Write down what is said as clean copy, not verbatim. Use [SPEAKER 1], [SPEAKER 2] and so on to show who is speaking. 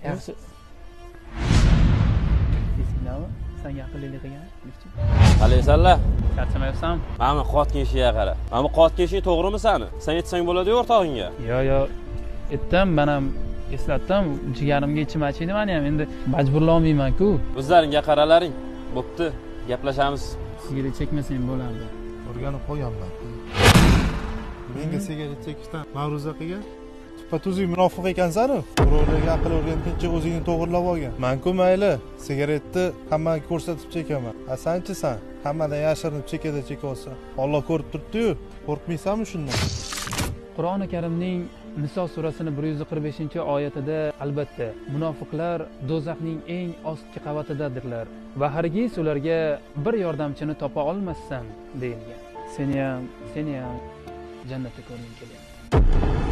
[SPEAKER 1] yaxshi. Esingdami? Senga aqllilik qilgan, Lifchi.
[SPEAKER 2] Qalaysanlar?
[SPEAKER 1] Charchamayapsanmi?
[SPEAKER 2] Mana qotgan ishiga qara. Mana qotgan ishi to'g'rimi sani? Sen aytsang bo'ladi-ku o'rtog'ingga.
[SPEAKER 1] Yo, aytdim, men ham eslatdim, jigarimga ichim achiydi, men ham endi majburlamayman-ku.
[SPEAKER 2] O'zlaringga qaralaring. Bo'pti, gaplashamiz.
[SPEAKER 1] Sigaret chekmasang bo'lardi.
[SPEAKER 3] O'rganib qolganman. Menga sigaret chekishdan ma'ruza qilgan. Tuppa-tuzuk munofiq ekansan-ku. Birovlarga aql o'rgatguncha o'zingni to'g'rilab olgan. Men-ku mayli, sigaretni hammaga ko'rsatib chekaman. Sanchi sen hammadan yashirinib chekada-chekolsan. Alloh ko'rib turibdi-yu, qo'rqmaysanmi shundan?
[SPEAKER 1] Qur'oni Karimning Niso surasining 145-oyatida albatta munofiqlar do'zaxning eng ostki qavatidadirlar va hargiz ularga bir yordamchini topa olmassan deyilgan. Seni ham jannatda ko'rgim kelyapti.